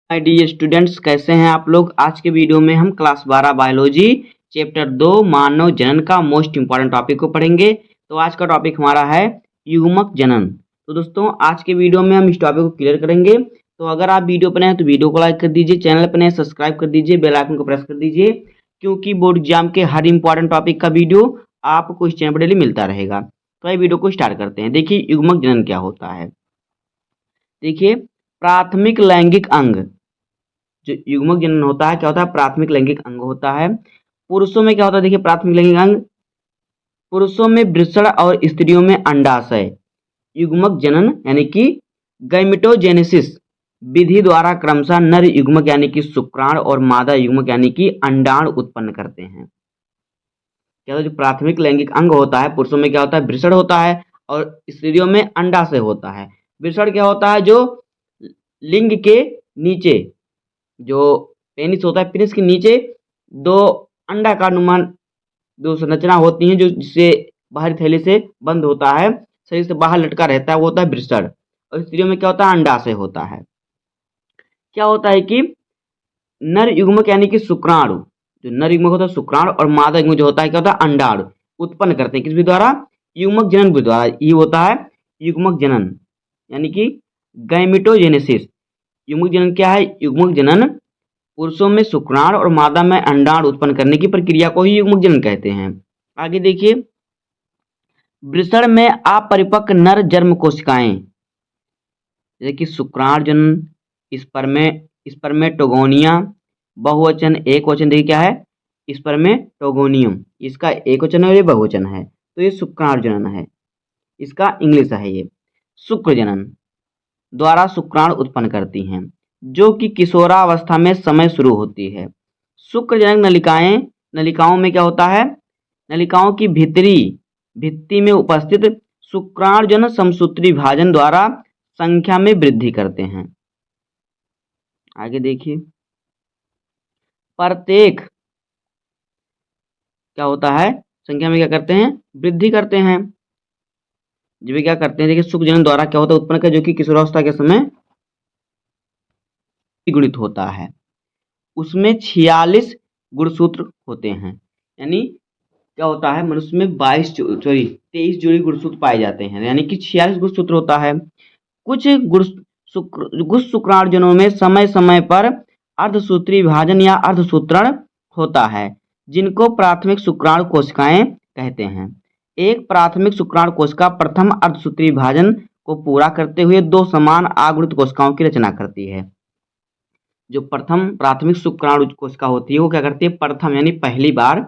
Hi dear students, कैसे हैं आप लोग। आज के वीडियो में हम क्लास 12 बायोलॉजी चैप्टर 2 मानव जनन का मोस्ट इंपॉर्टेंट टॉपिक को पढ़ेंगे। तो आज का टॉपिक हमारा है युग्मक जनन। तो दोस्तों आज के वीडियो में हम इस टॉपिक को क्लियर करेंगे। तो अगर आप वीडियो पर नए हैं तो वीडियो को लाइक कर दीजिए, चैनल पर नए सब्सक्राइब कर दीजिए, बेल आइकन को प्रेस कर दीजिए, क्योंकि बोर्ड एग्जाम के हर इंपॉर्टेंट टॉपिक का वीडियो आपको इस चैनल पर डेली मिलता रहेगा। तो ये वीडियो को स्टार्ट करते हैं। देखिए युग्मक जनन क्या होता है। देखिए प्राथमिक लैंगिक अंग, जो युग्मक जनन होता है क्या होता है, प्राथमिक लैंगिक अंग होता है। पुरुषों में क्या होता है, देखिए प्राथमिक लैंगिक अंग, पुरुषों में वृषण और स्त्रियों में अंडाशय। युग्मक जनन यानी कि गैमेटोजेनेसिस विधि द्वारा क्रमशः नर युग्मक यानी कि शुक्राणु और मादा युग्मक यानी कि अंडाणु उत्पन्न करते हैं। क्या होता है, जो प्राथमिक लैंगिक अंग होता है, पुरुषों में क्या होता है, वृषण होता है और स्त्रियों में अंडाशय होता है। वृषण क्या होता है, जो लिंग के नीचे जो पेनिस होता है, पेनिस के नीचे दो अंडाकार नुमा दो संरचना होती हैं, जो जिससे बाहरी थैली से बंद होता है, शरीर से बाहर लटका रहता है, वो होता है वृषण। और स्त्रियों में क्या होता है, अंडाशय होता है। क्या होता है कि नर युग्मक यानी कि शुक्राणु, जो नर युग्मक होता है शुक्राणु और मादा युग्मक जो होता है क्या होता है, अंडाणु उत्पन्न करते हैं। किस विधि द्वारा, युग्मक जनन विधि द्वारा। ये होता है युग्मक जनन यानी कि गैमेटोजेनेसिस। युग्मक जनन क्या है, युग्मक जनन पुरुषों में शुक्राणु और मादा में अंडाणु उत्पन्न करने की प्रक्रिया को ही युग्मक जनन कहते हैं। आगे देखिए, वृषण में अपरिपक्व नर जन्म कोशिकाएं, जैसे कि शुक्राणु जनन, स्पर्मेटोगोनिया, बहुवचन एक वचन, देखिए क्या है, स्पर्मेटोगोनियम, इसका एक वचन है और ये बहुवचन है, तो ये शुक्राणु जनन है, इसका इंग्लिश है ये। शुक्र जनन द्वारा शुक्राणु उत्पन्न करती हैं, जो कि किशोरावस्था में समय शुरू होती है। शुक्रजनक नलिकाओं में क्या होता है, नलिकाओं की भित्ति में उपस्थित शुक्राणुजन समसूत्री विभाजन द्वारा संख्या में वृद्धि करते हैं। आगे देखिए, प्रत्येक क्या होता है, संख्या में क्या करते हैं, वृद्धि करते हैं। जब क्या करते हैं, देखिए शुक्रजनन द्वारा क्या होता है, उत्पन्न कर, जो कि किशोरावस्था के समय गुणित होता है। उसमें 46 गुणसूत्र होते हैं, यानी क्या होता है, मनुष्य में 23 जोड़ी गुणसूत्र पाए जाते हैं, यानी कि 46 गुणसूत्र होता है। कुछ गुण शुक्राणुजनों में समय समय पर अर्धसूत्री विभाजन या अर्धसूत्रण होता है, जिनको प्राथमिक शुक्राणु कोशिकाएं कहते हैं। एक प्राथमिक शुक्राणु कोशिका प्रथम अर्धसूत्री विभाजन को पूरा करते हुए दो समान आगुणित कोशिकाओं की रचना करती है। जो प्रथम प्राथमिक शुक्राणु कोशिका होती है, वो क्या करती है, प्रथम यानी पहली बार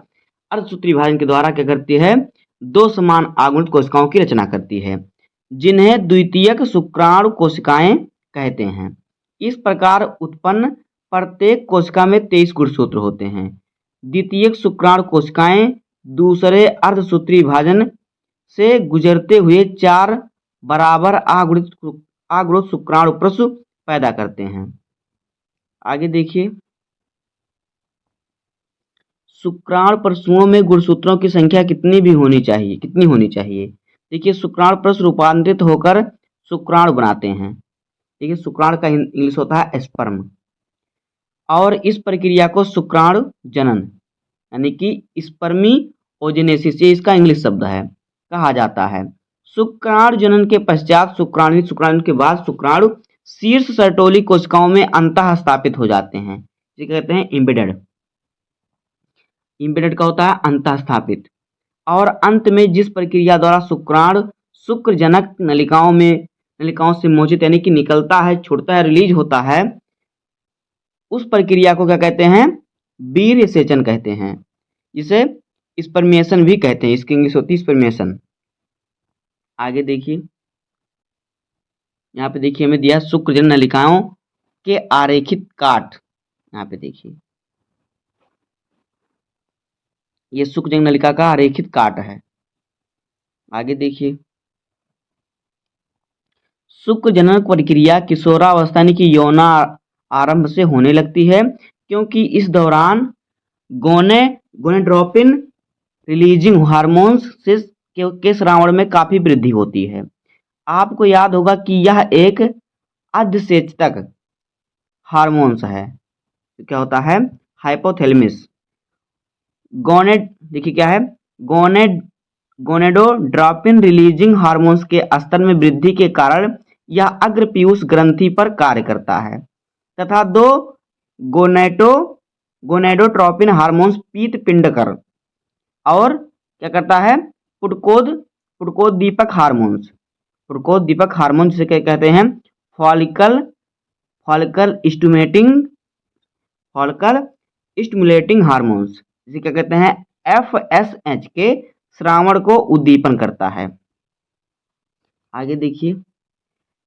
अर्धसूत्री विभाजन के द्वारा क्या करती है, दो समान आगुणित कोशिकाओं की रचना करती है, जिन्हें द्वितीयक शुक्राणु कोशिकाएं कहते हैं। इस प्रकार उत्पन्न प्रत्येक कोशिका में 23 गुणसूत्र होते हैं। द्वितीयक शुक्राणु कोशिकाएं दूसरे अर्धसूत्री विभाजन से गुजरते हुए 4 बराबर आगुणित शुक्राणु प्रसु पैदा करते हैं। आगे देखिए, शुक्राणु प्रसूओं में गुणसूत्रों की संख्या कितनी होनी चाहिए। देखिए शुक्राणु प्रसु रूपांतरित होकर शुक्राणु बनाते हैं। देखिए शुक्राणु का इंग्लिश होता है स्पर्म, और इस प्रक्रिया को शुक्राणु जनन यानी कि स्पर्मियोजेनेसिस, ये इसका इंग्लिश शब्द है, कहा जाता है। शुक्राणु जनन के पश्चात शुक्राणु के बाद शुक्राणु शीर्ष सर्टोली कोशिकाओं में अंतः स्थापित हो जाते हैं, जिसे कहते हैं इम्बेडेड का होता है अंतः स्थापित। और अंत में जिस प्रक्रिया द्वारा शुक्राणु शुक्रजनक नलिकाओं से मोचित यानी कि निकलता है, छूटता है, रिलीज होता है, उस प्रक्रिया को क्या कहते हैं, वीर्य सेचन कहते हैं, जिसे स्पर्मिएशन भी कहते हैं, इसकी इंग्लिश होती है स्पर्मिएशन। आगे देखिए, यहाँ पे देखिए हमें दिया शुक्रजनक नलिकाओं के आरेखित काट। यहाँ पे देखिए ये शुक्रजनक नलिका का आरेखित काट है। आगे देखिए, शुक्रजनन प्रक्रिया किशोरावस्था यानी कि यौना आरंभ से होने लगती है, क्योंकि इस दौरान गोनेड्रोपिन रिलीजिंग हार्मोन्स के श्रावण में काफी वृद्धि होती है। आपको याद होगा कि यह एक अधिसेचक हार्मोन्स है। तो क्या होता है? हाइपोथैलेमस। गोनेड, देखिए क्या है? गोनेड गोनेडोट्रोपिन रिलीजिंग हार्मोन्स के स्तर में वृद्धि के कारण यह अग्रपीयूष ग्रंथि पर कार्य करता है तथा दो गोनेटो गोनेडोट्रोपिन हार्मोन्स पीत पिंडकर और क्या करता है? पुटकोद्दीपक हार्मोन्स। पुटकोद्दीपक हार्मोन जिसे क्या कहते हैं? Follicle follicle stimulating follicle stimulating hormones, जिसे क्या कहते हैं? FSH के श्रावण को उद्दीपन करता है। आगे देखिए,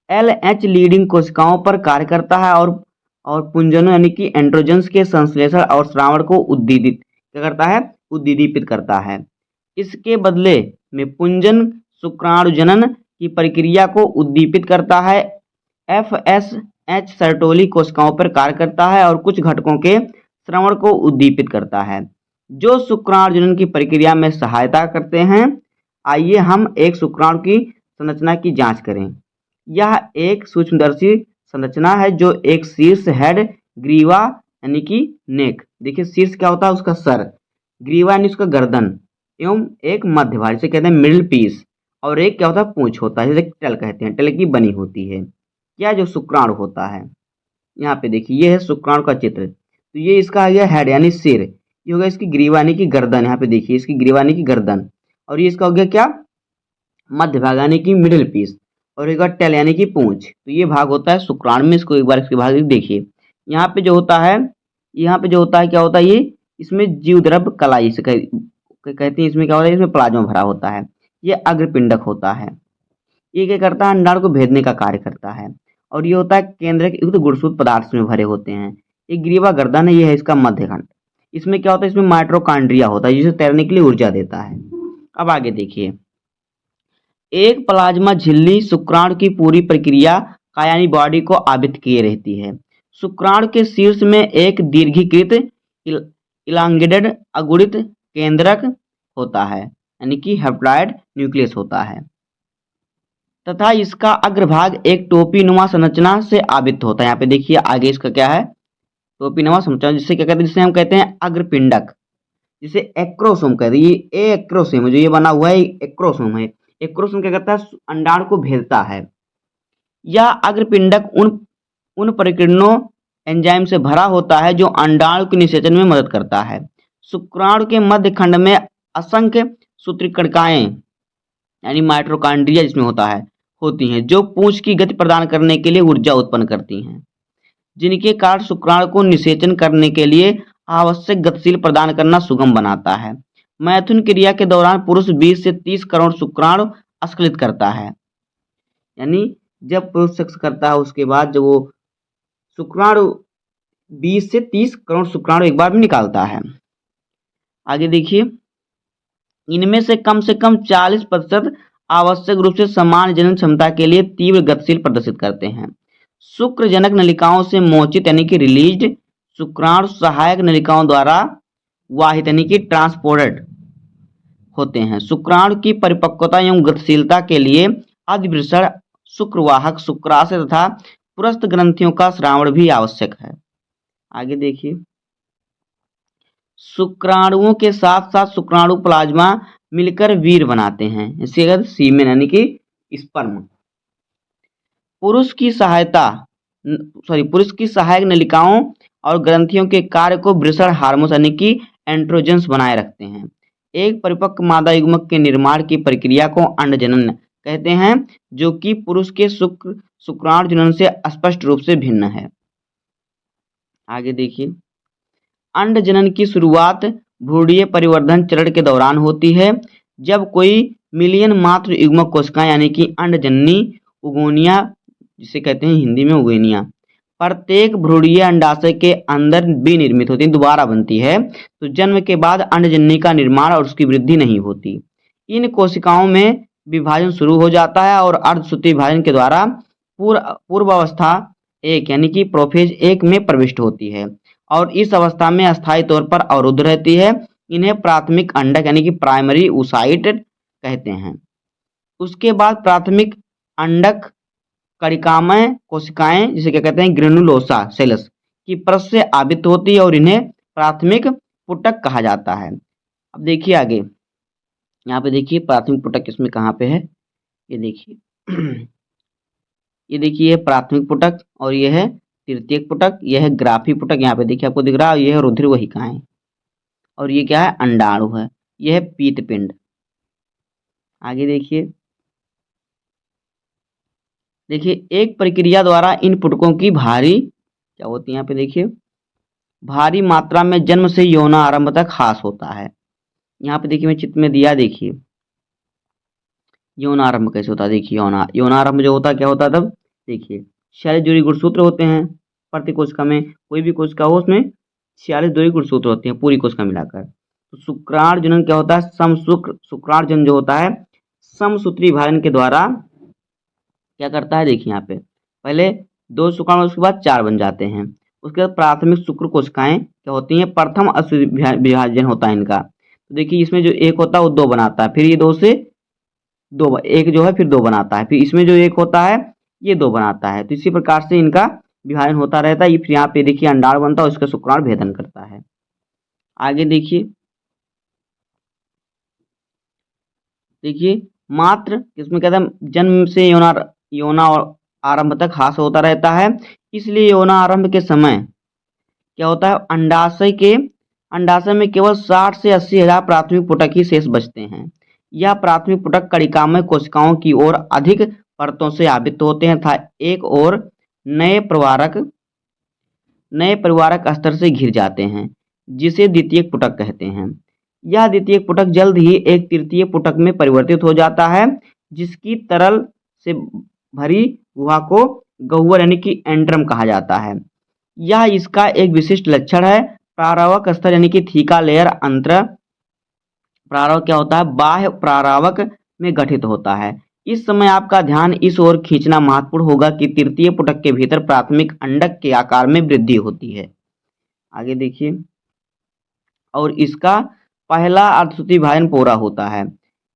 LH लीडिंग कोशिकाओं पर कार्य करता है और पुंजनों यानी कि एंड्रोजन्स के संश्लेषण और श्रावण को उद्दीपित क्या करता है? उद्दीपित करता है। इसके बदले में पुंजन शुक्राणुजनन की प्रक्रिया को उद्दीपित करता है। FSH सर्टोली कोशिकाओं पर कार्य करता है और कुछ घटकों के श्रवण को उद्दीपित करता है जो शुक्राणुजनन की प्रक्रिया में सहायता करते हैं। आइए हम एक शुक्राणु की संरचना की जांच करें। यह एक सूक्ष्मदर्शी संरचना है जो एक शीर्ष हेड, ग्रीवा यानी कि नेक, देखिए शीर्ष क्या होता है? उसका सर, ग्रीवा यानी उसका गर्दन एवं एक मध्य भाग जिसे कहते हैं मिडिल पीस, और एक क्या होता है? पूंछ होता है, जिसे टेल कहते हैं, टेल की बनी होती है। क्या जो शुक्राणु होता है, यहाँ पे देखिए ये है शुक्राणु का चित्र। तो ये इसका आ गया हेड यानी सिर, ये होगा इसकी ग्रीवा यानी कि गर्दन, यहाँ पे देखिए इसकी ग्रीवा यानी कि गर्दन, और ये इसका हो गया क्या? मध्य भाग यानी कि मिडिल पीस, और एक टेल यानी कि पूंछ। तो ये भाग होता है शुक्राणु में। इसको एक बार इसके भाग देखिए। यहाँ पे जो होता है, क्या होता है? ये इसमें जीवद्रव्य कलाई से कहते हैं। इसमें क्या होता है? इसमें प्लाज्मा भरा होता है। ये अग्रपिंडक होता है। ये क्या करता है? अंडाणु को भेदने का कार्य करता है। और ये होता है केंद्रक युक्त गुणसूत्र पदार्थ में भरे होते हैं। ये ग्रीवा गर्दन है, ये है इसका मध्यखंड। इसमें क्या होता है? इसमें माइटोकॉन्ड्रिया होता है जिसे तैरने के लिए ऊर्जा देता है। अब आगे देखिए, एक प्लाज्मा झिल्ली शुक्राणु की पूरी प्रक्रिया का यानी बॉडी को आवृत किए रहती है। शुक्राणु के शीर्ष में एक दीर्घीकृत इलांगेटेड अगुणित केंद्रक होता है यानी कि हैप्लॉइड न्यूक्लियस होता है तथा इसका अग्रभाग एक टोपीनुमा संरचना से आवृत होता है। यहाँ पे देखिए आगे इसका क्या है? टोपीनुमा संरचना, जिसे क्या कहते हैं? जिसे हम कहते हैं अग्रपिंडक, जिसे एक्रोसोम कहते हैं। ये एक्रोसोम जो ये बना हुआ है एक्रोसोम है। एक्रोसोम क्या करता है? अंडाणु को भेदता है। यह अग्रपिंडक उन परिकीर्णों एंजाइम से भरा होता है जो अंडाणु के निषेचन में मदद करता है। शुक्राणु के मध्य खंड में असंख्य सूत्रिकणिकाएं यानी माइटोकॉन्ड्रिया जिसमें होती हैं जो पूंछ की गति प्रदान करने के लिए ऊर्जा उत्पन्न करती हैं, जिनके कारण शुक्राणु को निषेचन करने के लिए आवश्यक गतिशील प्रदान करना सुगम बनाता है। मैथुन क्रिया के दौरान पुरुष 20 से 30 करोड़ शुक्राणु अस्खलित करता है, यानी जब पुरुष सेक्स करता है उसके बाद जब वो शुक्राणु 20 से 30 करोड़ शुक्राणु एक बार में निकालता है। आगे देखिए, इनमें से कम 40% आवश्यक रूप से समान जनन क्षमता के लिए तीव्र गतिशील प्रदर्शित करते हैं। शुक्रजनक नलिकाओं से मोचित यानी कि रिलीज्ड शुक्राणु सहायक नलिकाओं द्वारा वाहित यानी कि ट्रांसपोर्टेड होते हैं। शुक्राणु की परिपक्वता एवं गतिशीलता के लिए अधिवृषण, शुक्रवाहक, शुक्राशय तथा पुरस्थ ग्रंथियों का श्रावण भी आवश्यक है। आगे देखिए, शुक्राणुओं के साथ साथ शुक्राणु प्लाज्मा मिलकर वीर बनाते हैं, इसे कहते हैं सीमेन यानी कि स्पर्म। पुरुष की सहायक नलिकाओं और ग्रंथियों के कार्य को वृषण हार्मोन यानी कि एंड्रोजन्स बनाए रखते हैं। एक परिपक्व मादा युग्मक के निर्माण की प्रक्रिया को अंडजनन कहते हैं, जो कि पुरुष के शुक्राणु जनन से स्पष्ट रूप से भिन्न है। आगे देखिए, अंड जनन की शुरुआत भ्रूणीय परिवर्धन चरण के दौरान होती है, जब कोई मिलियन मात्र युग्मक कोशिकाएं यानी कि अंडजननी उगोनिया जिसे कहते हैं हिंदी में उगेनिया प्रत्येक भ्रूणीय अंडाशय के अंदर विनिर्मित होती है, दोबारा बनती है। तो जन्म के बाद अंडजननी का निर्माण और उसकी वृद्धि नहीं होती। इन कोशिकाओं में विभाजन शुरू हो जाता है और अर्धसूत्री विभाजन के द्वारा पूर्वावस्था 1 यानी कि प्रोफेज 1 में प्रविष्ट होती है और इस अवस्था में अस्थायी तौर पर अवरुद्ध रहती है। इन्हें प्राथमिक अंडक यानी कि प्राइमरी oocyte कहते हैं। उसके बाद प्राथमिक अंडक कणिकामय कोशिकाएं जिसे क्या कहते हैं ग्रेनुलोसा सेल्स की परत से आवृत होती है और इन्हें प्राथमिक पुटक कहा जाता है। अब देखिए आगे, यहाँ पे देखिए प्राथमिक पुटक इसमें कहाँ पे है, ये देखिए ये देखिए ये प्राथमिक पुटक और ये है तृतीयक पुटक, यह है ग्राफी पुटक, यहाँ पे देखिए आपको दिख रहा है, ये है रुधिरवहिकाएं और ये क्या है अंडाणु है, ये है पीतपिंड। आगे देखिए, देखिए एक प्रक्रिया द्वारा इन पुटकों की भारी क्या होती है, यहाँ पे देखिए भारी मात्रा में जन्म से यौनारंभ तक ह्रास होता है। यहाँ पे देखिए मैं चित्र में दिया, देखिए यौनारंभ कैसे होता है, देखिए यौनारंभ जो होता है क्या होता है तब, देखिए 46 जोड़ी गुणसूत्र होते हैं प्रति कोशिका में, कोई भी कोशिका हो उसमें 46 जोड़ी गुणसूत्र होते हैं पूरी कोशिका मिलाकर। तो शुक्राणु जनन क्या होता है, शुक्राणु जनन जो होता है समसूत्री विभाजन के द्वारा क्या करता है, देखिए यहाँ पे पहले 2 शुक्राणु उसके बाद 4 बन जाते हैं। उसके बाद प्राथमिक शुक्र कोशिकाएं क्या होती हैं, प्रथम अश्व विभाजन होता है इनका। तो देखिए इसमें जो एक होता है वो 2 बनाता है, फिर ये 2 से 2 एक जो है फिर 2 बनाता है, फिर इसमें जो एक होता है ये 2 बनाता है। तो इसी प्रकार से इनका विभाजन होता रहता है। ये फिर यहाँ पे देखिए अंडाणु बनता है और इसका शुक्राणु भेदन करता है। आगे देखिए, देखिए मात्र इसमें कहता है जन्म से यौना और आरंभ तक ह्रास होता रहता है, इसलिए यौना आरंभ के समय क्या होता है अंडाशय में केवल 60 से 80 हजार प्राथमिक पुटक ही शेष बचते हैं। यह प्राथमिक पुटक कणिकामय कोशिकाओं की ओर अधिक परतों से आवृत होते हैं तथा एक और नए परिवारक स्तर से घिर जाते हैं, जिसे द्वितीयक पुटक कहते हैं। यह द्वितीयक पुटक जल्द ही एक तृतीय पुटक में परिवर्तित हो जाता है, जिसकी तरल से भरी गुहा को गह्वर यानी कि एंड्रम कहा जाता है। यह इसका एक विशिष्ट लक्षण है। प्रारावक स्तर यानी कि थीका लेयर अंतर प्रारावक क्या होता है, बाह्य प्रारावक में गठित होता है। इस समय आपका ध्यान इस ओर खींचना महत्वपूर्ण होगा कि तृतीय पुटक के भीतर प्राथमिक अंडक के आकार में वृद्धि होती है। आगे देखिए, और इसका पहला अर्धसूत्री विभाजन पूरा होता है।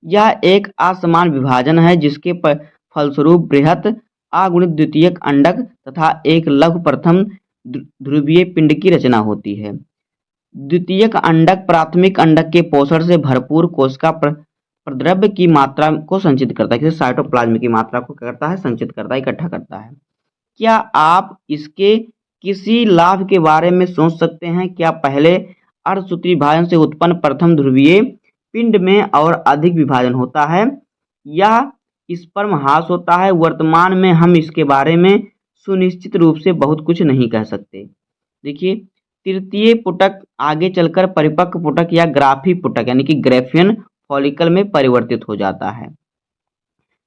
यह एक असमान विभाजन है जिसके फलस्वरूप बृहत अगुणित द्वितीयक अंडक तथा एक लघु प्रथम ध्रुवीय पिंड की रचना होती है। द्वितीयक अंडक प्राथमिक अंडक के पोषण से भरपूर कोशिका प्रद्रव्य की मात्रा को संचित करता है, जैसे साइटोप्लाज्म की मात्रा को क्या करता है, संचित करता है, इकट्ठा करता है। क्या आप इसके किसी लाभ के बारे में सोच सकते हैं? क्या पहले अर्धसूत्री विभाजन से उत्पन्न प्रथम ध्रुवीय पिंड में और अधिक विभाजन होता है या स्पर्म ह्रास होता है? वर्तमान में हम इसके बारे में सुनिश्चित रूप से बहुत कुछ नहीं कह सकते। देखिए तृतीय पुटक आगे चलकर परिपक्व पुटक या ग्राफी पुटक यानी कि ग्रेफियन फॉलिकल में परिवर्तित हो जाता है।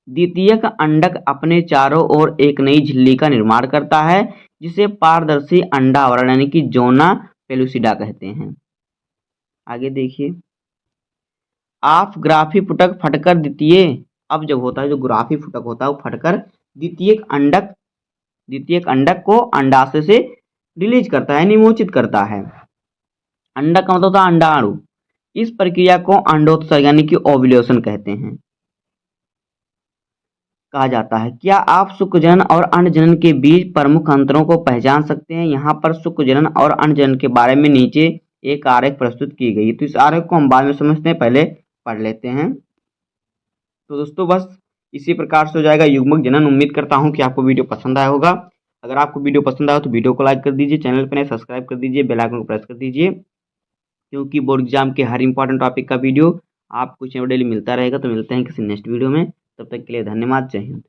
द्वितीयक अंडक अपने चारों ओर एक नई झिल्ली का निर्माण करता है जिसे पारदर्शी अंडा आवरण यानी कि जोना पेलुसिडा कहते हैं। आगे देखिए, आप ग्राफी पुटक फटकर द्वितीय, अब जब होता है जो ग्राफी पुटक होता है वो फटकर द्वितीयक अंडक को अंडाशय से रिलीज करता है, निमोचित करता है। अंडक का मतलब होता है अंडाणु। इस प्रक्रिया को अंडोत्सर्ग यानी कि ओव्यूलेशन कहते हैं, कहा जाता है। क्या आप शुक्रजनन और अंडजनन के बीच प्रमुख अंतरों को पहचान सकते हैं? यहाँ पर शुक्रजनन और अंडजनन के बारे में नीचे एक आरेख प्रस्तुत की गई, तो इस आरेख को हम बाद में समझते हैं, पहले पढ़ लेते हैं। तो दोस्तों बस इसी प्रकार से हो जाएगा युग्मक जनन। उम्मीद करता हूँ कि आपको वीडियो पसंद आया होगा। अगर आपको वीडियो पसंद आया तो वीडियो को लाइक कर दीजिए, चैनल पर नए सब्सक्राइब कर दीजिए, बेल आइकन को प्रेस कर दीजिए, क्योंकि बोर्ड एग्जाम के हर इंपॉर्टेंट टॉपिक का वीडियो आपको डेली मिलता रहेगा। तो मिलते हैं किसी नेक्स्ट वीडियो में, तब तक के लिए धन्यवाद, जय हिंद।